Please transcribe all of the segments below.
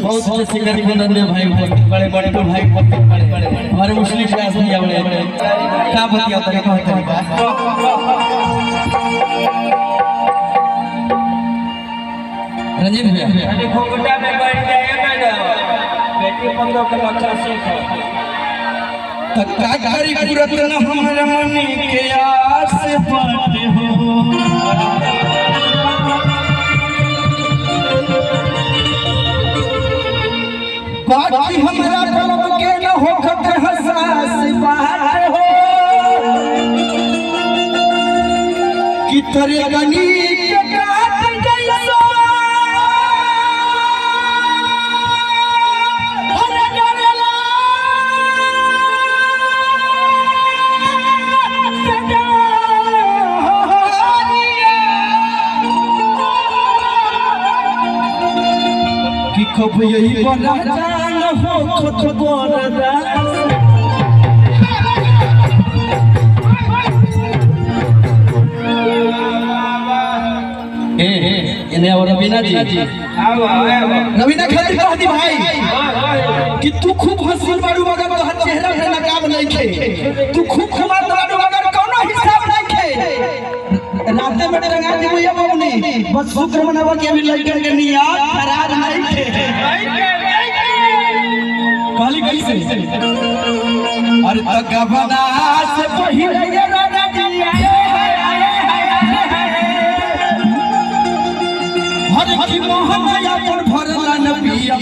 बहुत अच्छे सिंगर कुंदन भाई बड़े बंटू भाई बड़े हमारे मुस्लिम व्यास भैया बड़े क्या बतिया तरीका रंजीत भैया घोंघटा में बैठ जाइए मैडम बेटी बंदों के बच्चा सीखो तकाकारी कुरत न हमारा मन के आस बात हो बाकी हमारा कलम के न होखत हसास बात हो कि तरे गनी के काट जैसा खब यही बना जान हो खुद बरदास इन्हें और रवीना जी रवीना खातिर कह दी भाई कि तू खूब हंसी बारू मगर तोहर चेहरा पे नकाब नहीं थे तू खूब खमात बारू मगर कोनो हिसाब नहीं थे राते में रंगा दी भैया बाबूनी बस शुक्र मनावा के भी लड़कन के नियत खराब नहीं थे काली कैसे अरे तगबना से पहिले राजा जी हर की मोहन अपन भरला नबिया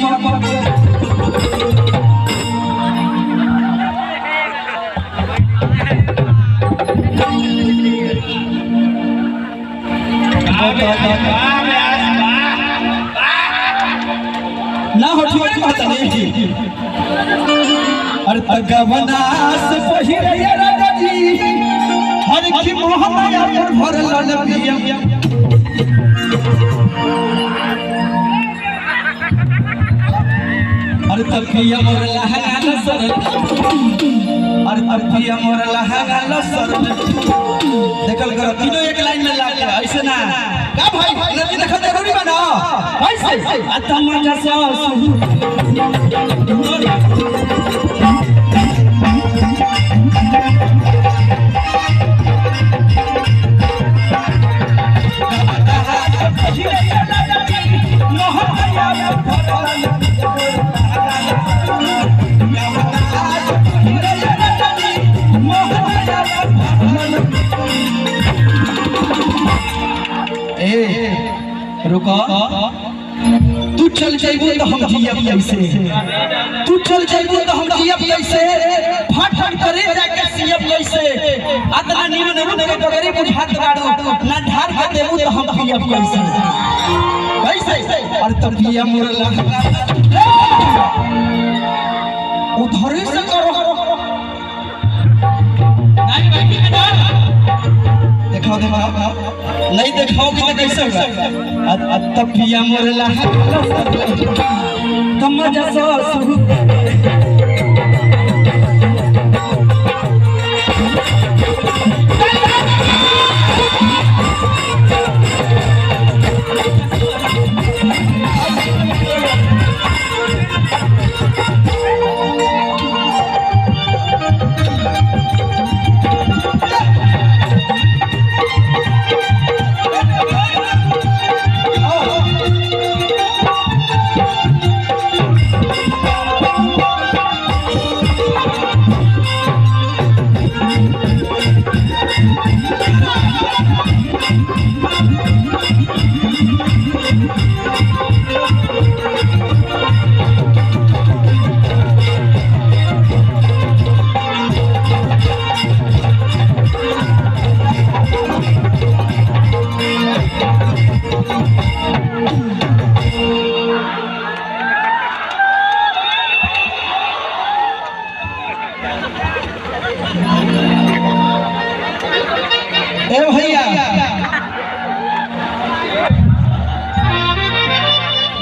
ना हो ठीक बात नहीं अरे तगबना से पहिले राजा जी हर की मोहन अपन भरला नबिया अरे तकिया मोर लहंगा सर अरे तकिया मोर लहंगा सर देखल कर तीनों एक लाइन में लागे ऐसे ना का भाई नदी देखल जरूरी बना ऐसे तमाचा रुको तू चल जाइबो तो हम जियब कैसे तू चल जाइबो तो हम जियब कैसे फट फट करे जाके सियब कैसे अतना निमन रूप के बगरी बुझात गाड़ू ना ढार के देबू तो हम जियब कैसे कैसे और तबिया मोर लहंगा उधर से करो नहीं बैठी के ना देखो नहीं दिखाओगे तो कैसे होगा तबिया मोर लहंगा तमाचा शुरू ए भैया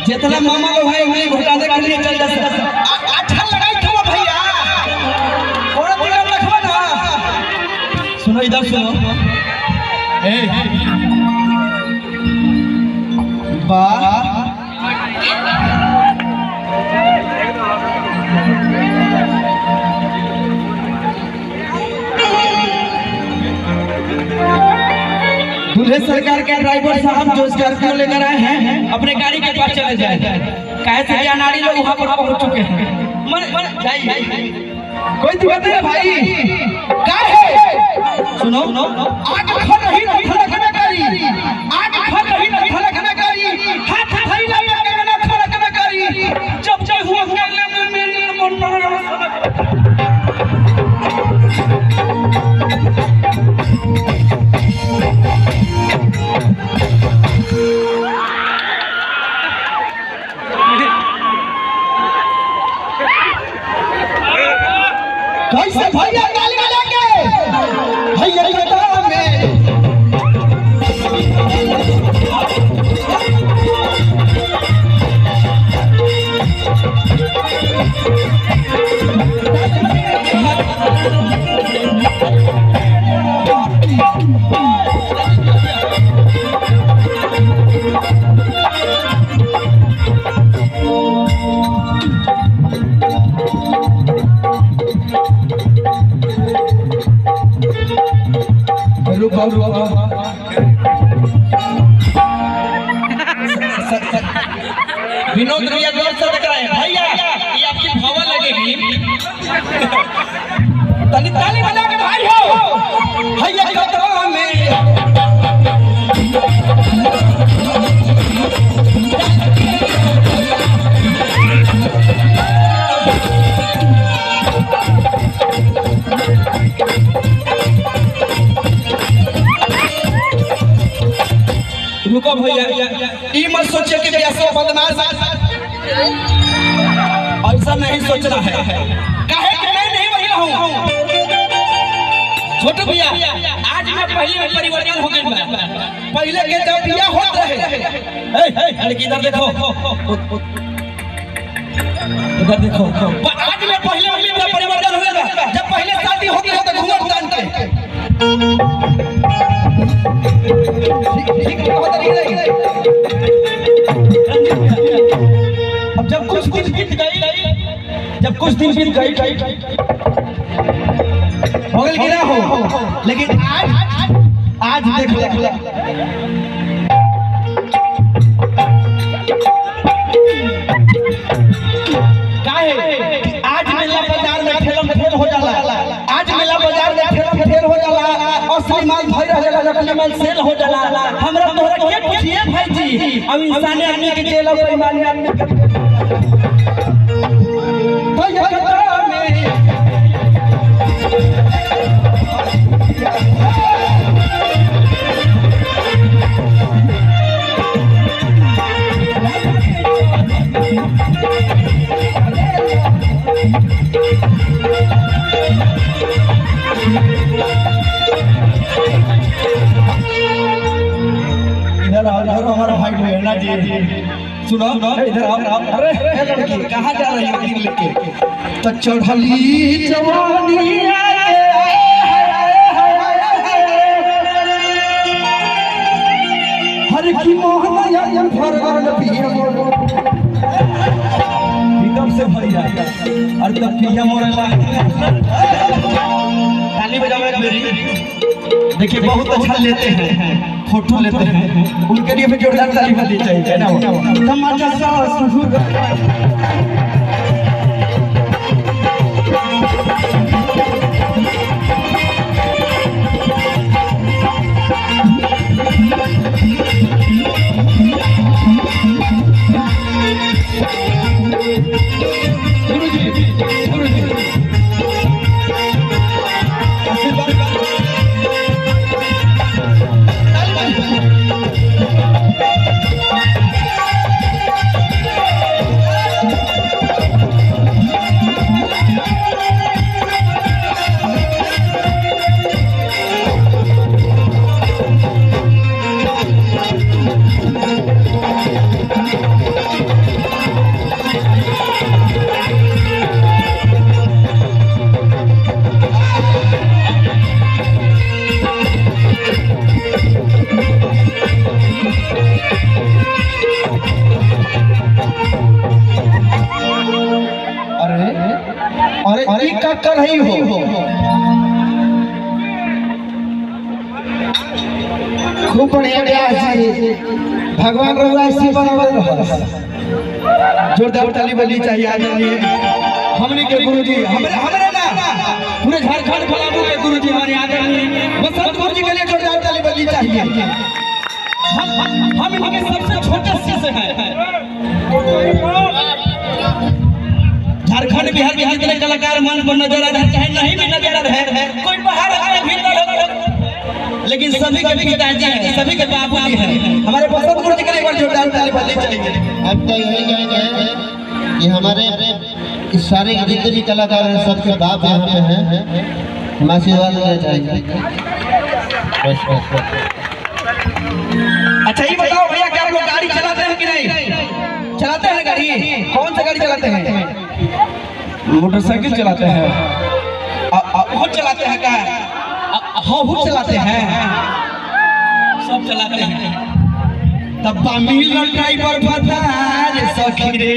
जितना मामा लोग है उंगली घुटा दे के लिए चल जा अच्छा लगाई क्यों भैया और दिया रखवा ना सुनो इधर सुनो ए बा सुरेश सरकार के ड्राइवर साहब जो स्कॉर्पियो लेकर आए हैं अपने गाड़ी के पास चले जाए, कहे से अनाड़ी लोग वहां पर पहुंच चुके हैं। कोई दिक्कत नहीं भाई, क्या है सुनो, आग फर रही न धड़कना करी, आग फर रही न धड़कना करी, हाथ धरी न लगना धड़कना करी, जब जब हुआ मेरे मन पर कैसे भैया गाली लेके भैया कदम में विनोद भैया जोर से देख रहे हैं भैया, ये आपकी भावा लगेगी, ताली ताली बजा के भाई हो भैया कदम में रुको भैया, ये मत सोचिए कि ऐसा बदमाश ऐसा नहीं सोचना है, काहे कि मैं नहीं महिला हूँ छोटू भैया। आज मैं पहले परिवर्तन हो गया, पहले के जब बिया होत रहे लड़की इधर देखो, इधर देखो, आज मैं पहले परिवर्तन हो गया, जब पहले शादी होती है तो घूमर तान के अब जब कुछ दिन बीत गई हो गल गिरा हो, लेकिन आज देख लो काहे आज मेला बाजार में ठेलम ठेल हो जाला, आज मेला बाजार में ठेलम ठेल हो जाला, असली माल भई रहेला, नकली माल सेल हो जाला। हमरा तोहरा के पूछिए भाई जी, हम इंसानी आदमी के जेल और बेईमानी आदमी के भैया कदम में हमारा भाई है ना जी, सुनो इधर आओ। अरे लड़की कहाँ जा रही है लेके, तो चढ़ली जवानी हर की मोहना भरल पिया एकदम से भैया, अरे तब पिया मोरला ताली बजावे मेरी। देखिए बहुत अच्छा लेते हैं, फोटो लेते हैं, उनके लिए भी जोरदार ताली बजनी चाहिए ना। तमाचा अरे क्या कर रही हो? खूब बढ़िया व्यास जी भगवान रउआ ऐसी बनावल रह जोरदार ताली बजनी चाहिए आदरणीय हमनी के गुरुजी हमरे ना पूरे झारखंड फलाबू के गुरुजी हमारे आदरणीय बसंत गुरुजी के लिए जोरदार ताली बजनी चाहिए। हम इनके सबसे छोटे शिष्य हैं। झारखंड बिहार के जितने कलाकार मंच पर नजर आ रहे हैं चाहे नहीं भी नजर आ रहे हैं कोई बाहर आए भीतर हो लेकिन सभी के पिताजी हैं सभी के बाबूजी हैं हमारे बसंत गुरुजी के लिए एक बार जोरदार ताली बजनी चाहिए। हम तो यही कहेंगे कि हमारे इस सारे जितने भी कलाकार हैं सबके बाप यहाँ पे हैं आशीर्वाद लेना चाहिए। अच्छा ये बताओ भैया क्या आप लोग गाड़ी चलाते हैं कि नहीं चलाते हैं गाड़ी कौन सा गाड़ी चलाते हैं मोटरसाइकिल चलाते हैं वो चलाते हैं क्या हाँ वो चलाते हैं सब चलाते हैं तब मिल ड्राइवर बता सखी रे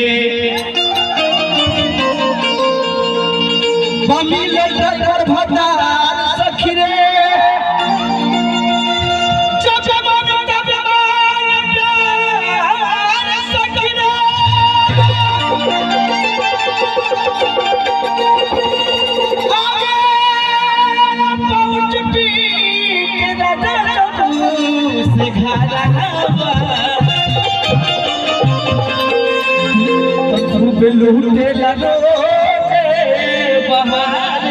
मिल ड्राइवर बता सखी रे लूटे लगो बहार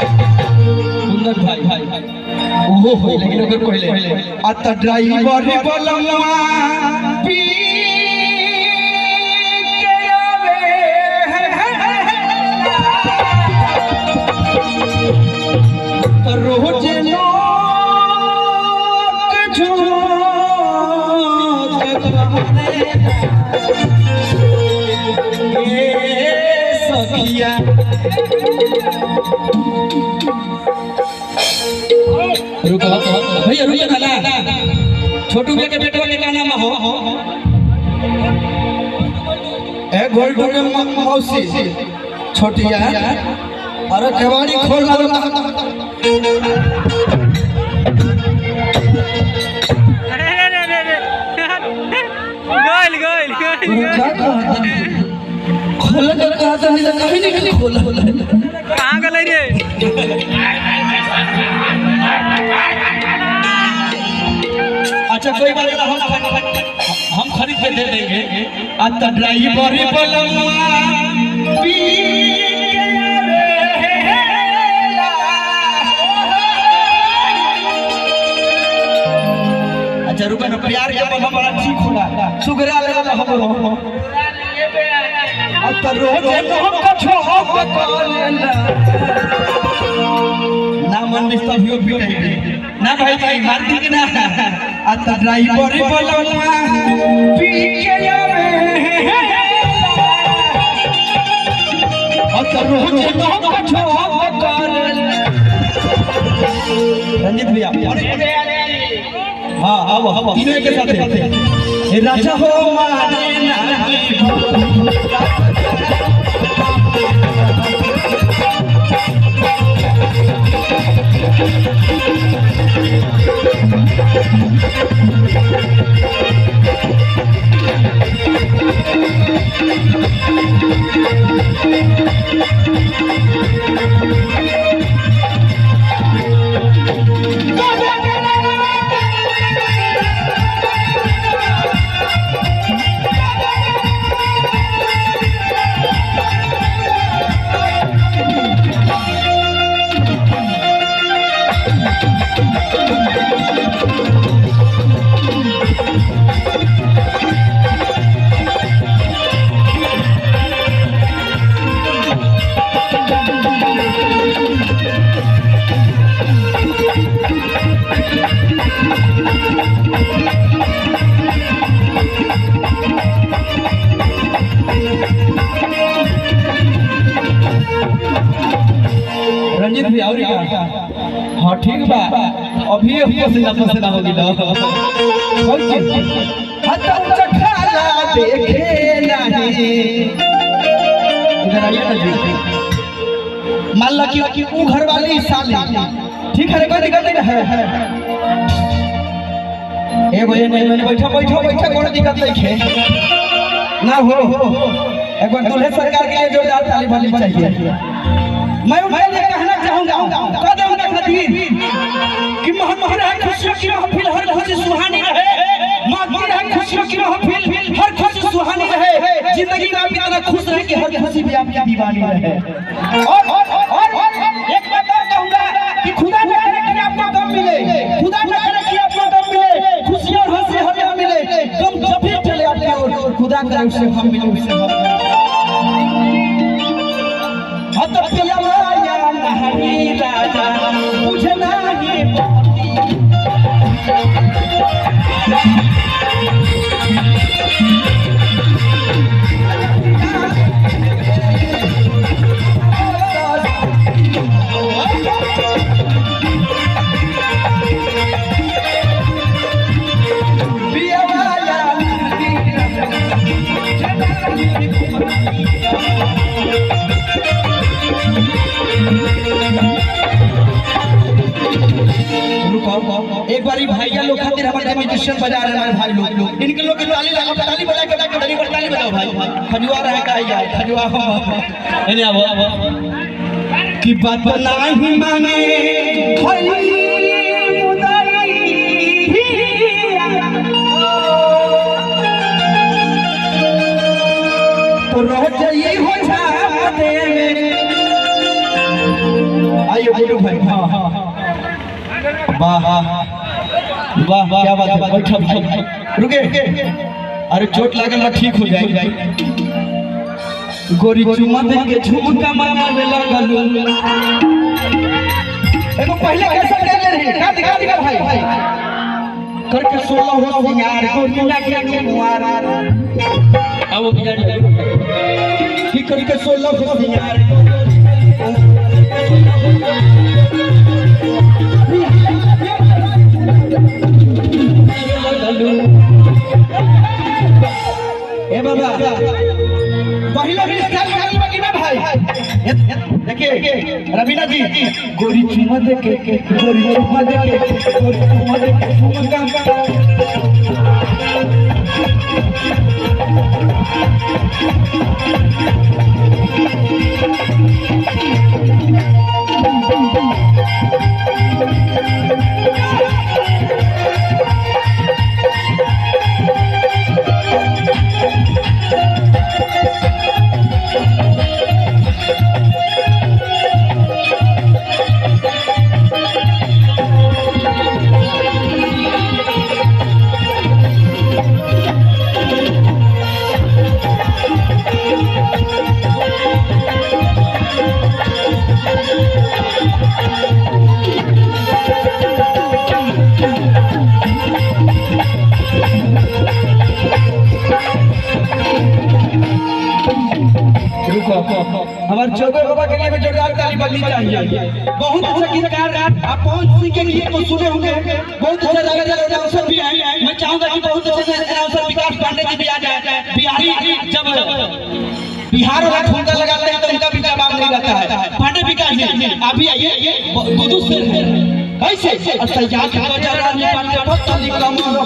सुंदर भाई वो हो लेकिन अगर पहले अत ड्राइवर बलवा पी के आवे तो रोज रुको भैया रुको ना छोटू भैया के बेटवा के का नाम हो ए गोल्डू के मौसी छोटिया अरे केवाड़ी खोल खोल कर कहा था नहीं कहीं नहीं खोला कहाँ गए रे अच्छा कोई बात नहीं हम खरीद के दे देंगे आता ड्राइवर बलवा पी के आवेला अच्छा रुको ना प्यार के बलवा बड़ा ठीक होला सुगरा लेला हमरो आता रोज मोह का छोह करेला ना मन निस्तभियो पिटाई ना भाई मार दी कि ना आता ड्राइवर बलवा पी के आवे आता रोज मोह का छोह करेला रंजित भैया हाँ आओ तीनों के साथ राजा हो माने ना रंजित भी और हाँ ठीक बा अभी पसीना हो गया देखे नहीं इधर आइए ना जी मान लो कि वो घर वाली साली, ठीक है, कोई दिक्कत नहीं है। एगो ये नहीं, मैंने बैठा कोई दिक्कत नहीं है ना हो। एक बार दूल्हे सरकार के लिए जोरदार ताली बजनी चाहिए। मैं ये कहना चाहूंगा खातिर कि महफिल है खुशियों की महफिल, हर खुशी सुहानी रहे। महफिल है खुशियों की महफिल, हर खुशी सुहानी रहे। जिंदगी में आप इतना खुश रहे कि हर खुशी भी आपकी दीवानी रहे। और एक बात और कहूंगा कि खुदा न करे कि आपको गम मिले, खुदा न करे कि आपको गम मिले, खुशी और हंसी हमें मिले। गम जब भी चले आपकी ओर, खुदा करे उससे हम मिले, उससे हम पिया माया नहरी राजा मुझे नहीं एक बारी भैया लोग खातिर हमारे म्यूजिशियन बजा रहे हैं, हमारे भाई लोग, इनके लोग ताली लगा, ताली बजा के ताली बजाओ भाई। खजुआ रहा का यार, खजुआ इन्हें अब कि बात नहीं माने खली मुदाई तो रह जाई हो जाते। आइए बोलो भाई। हां वाह वाह क्या बात है। बैठो भाई, रुके, अरे चोट लागल ना, ठीक हो जाए। गोरी चुमा दे के झुमका मामा में लगल। एगो पहले कैसे ले रही का दिखा भाई करके 16 हो सिंगार गोरी ना के कुमार। अब की करके 16 हो सिंगार ए बाबा पहले भी स्टाइल गाड़ी में गिना भाई। देखिए रवीना जी, गोरी चुमा दे के गोरी चुमा दे के गोरी चुमा दे के झुमका हमारे चौबे बाबा के लिए जोरदार ताली बजनी चाहिए। बहुत अच्छा गीतकार आप पवन सिंह के गीत को सुने होंगे, बहुत अच्छा अनाउंसर भी है। मैं चाहूंगा कि बहुत अच्छे अनाउंसर विकास पांडे जी भी आ जाए। बिहारी जब बिहार वाला ठुमका लगाते हैं तो उनका भी जवाब नहीं रहता है। पांडे विकास जी आप भी आइए, दूध से ऐसे सैया के जरा में पांडे बहुत ताली कम हो।